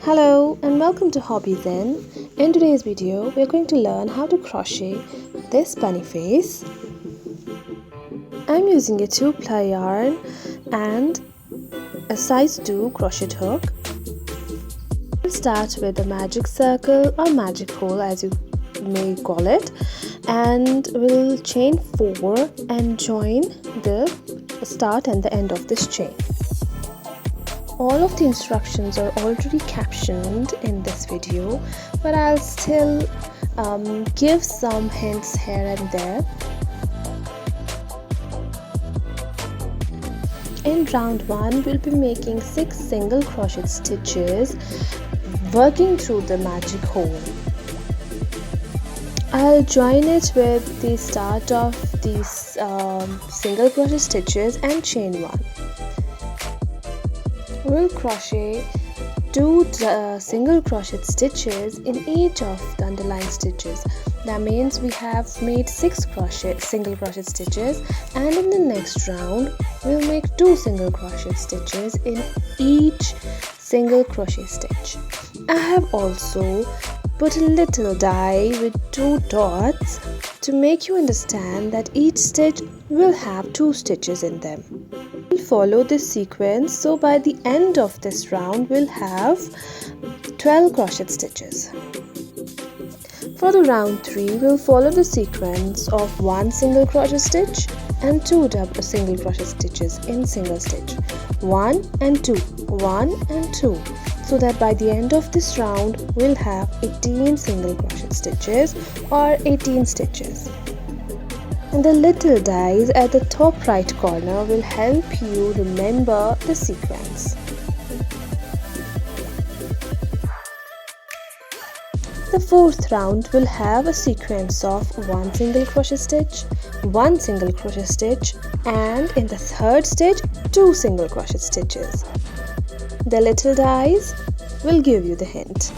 Hello and welcome to Hobby Zen. In today's video, we are going to learn how to crochet this bunny face. I'm using a 2-ply yarn and a size 2 crochet hook. We'll start with a magic circle or magic hole as you may call it, and we'll chain 4 and join the start and the end of this chain. All of the instructions are already captioned in this video, but I'll still give some hints here and there. In round 1, we'll be making 6 single crochet stitches, working through the magic hole. I'll join it with the start of these single crochet stitches and chain 1. We'll crochet 2 single crochet stitches in each of the underlying stitches. That means we have made 6 single crochet stitches, and in the next round we'll make 2 single crochet stitches in each single crochet stitch. I have also put a little die with 2 dots to make you understand that each stitch will have 2 stitches in them. We'll follow this sequence, so by the end of this round we'll have 12 crochet stitches. For the round 3, we'll follow the sequence of 1 single crochet stitch and 2 double single crochet stitches in single stitch, 1 and 2, 1 and 2, so that by the end of this round we'll have 18 single crochet stitches or 18 stitches. And the little dies at the top right corner will help you remember the sequence. The 4th round will have a sequence of 1 single crochet stitch, 1 single crochet stitch, and in the 3rd stitch 2 single crochet stitches. The little dies will give you the hint.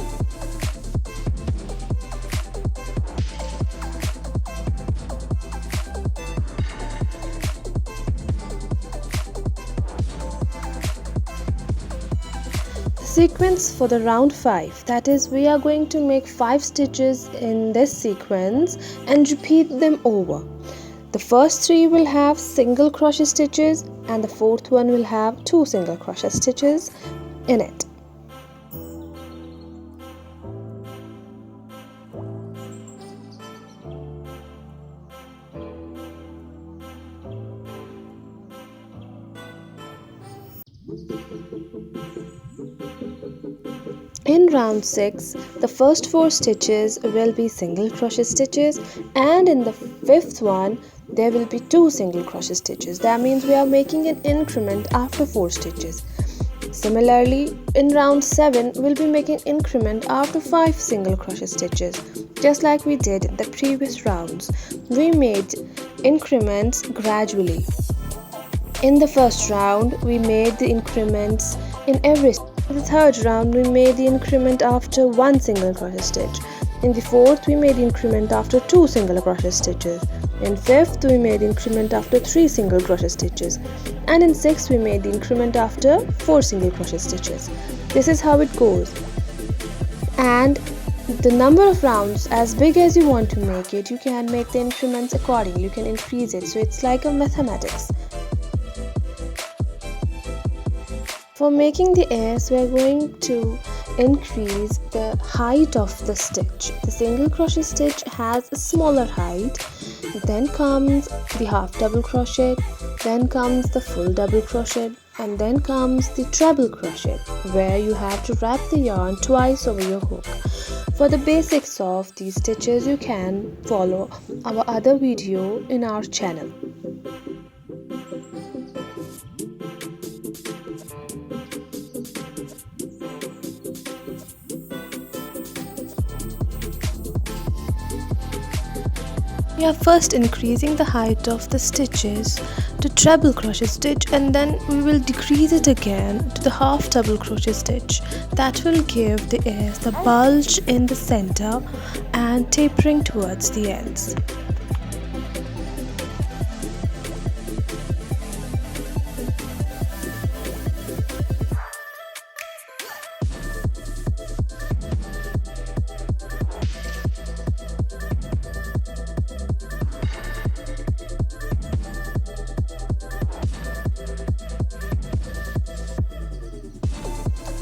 Sequence for the round 5, that is, we are going to make 5 stitches in this sequence and repeat them over. The first 3 will have single crochet stitches and the 4th one will have 2 single crochet stitches in it. In round 6, the first 4 stitches will be single crochet stitches, and in the 5th one there will be 2 single crochet stitches. That means we are making an increment after 4 stitches. Similarly, in round 7 we'll be making increment after 5 single crochet stitches. Just like we did in the previous rounds, we made increments gradually. In the first round we made the increments in every stitch. In the 3rd round we made the increment after 1 single crochet stitch. In the 4th we made increment after 2 single crochet stitches. In 5th we made increment after 3 single crochet stitches. And in 6th we made the increment after 4 single crochet stitches. This is how it goes. And the number of rounds, as big as you want to make it, you can make the increments accordingly. You can increase it. So it's like a mathematics. For making the ears, we are going to increase the height of the stitch. The single crochet stitch has a smaller height. Then comes the half double crochet, then comes the full double crochet, and then comes the treble crochet, where you have to wrap the yarn twice over your hook. For the basics of these stitches, you can follow our other video in our channel. We are first increasing the height of the stitches to treble crochet stitch, and then we will decrease it again to the half double crochet stitch. That will give the ears the bulge in the center and tapering towards the ends.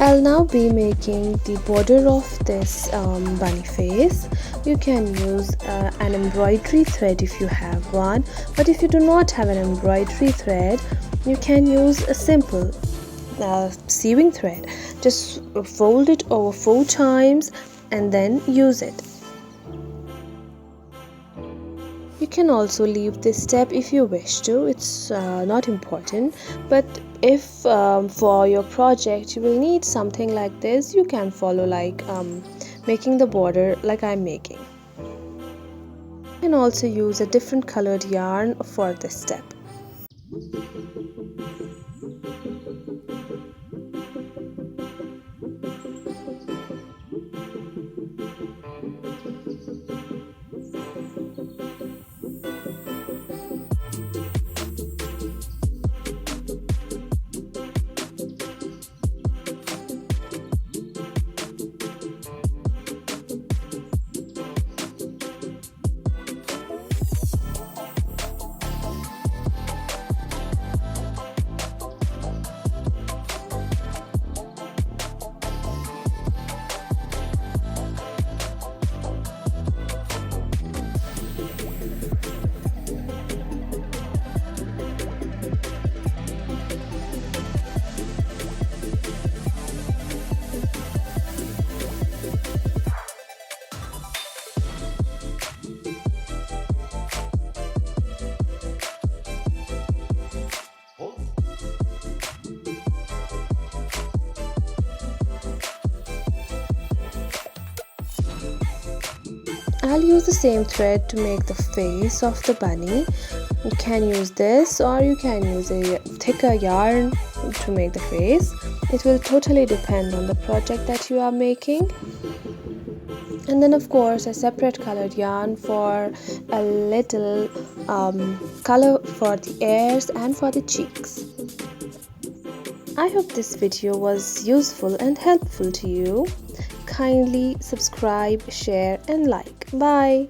I'll now be making the border of this bunny face. You can use an embroidery thread if you have one, but if you do not have an embroidery thread, you can use a simple sewing thread. Just fold it over 4 times and then use it. You can also leave this step if you wish to, it's not important, but if for your project you will need something like this, you can follow like making the border like I'm making. You can also use a different colored yarn for this step. I'll use the same thread to make the face of the bunny. You can use this or you can use a thicker yarn to make the face. It will totally depend on the project that you are making. And then of course a separate colored yarn for a little color for the ears and for the cheeks. I hope this video was useful and helpful to you. Kindly subscribe, share and like. Bye.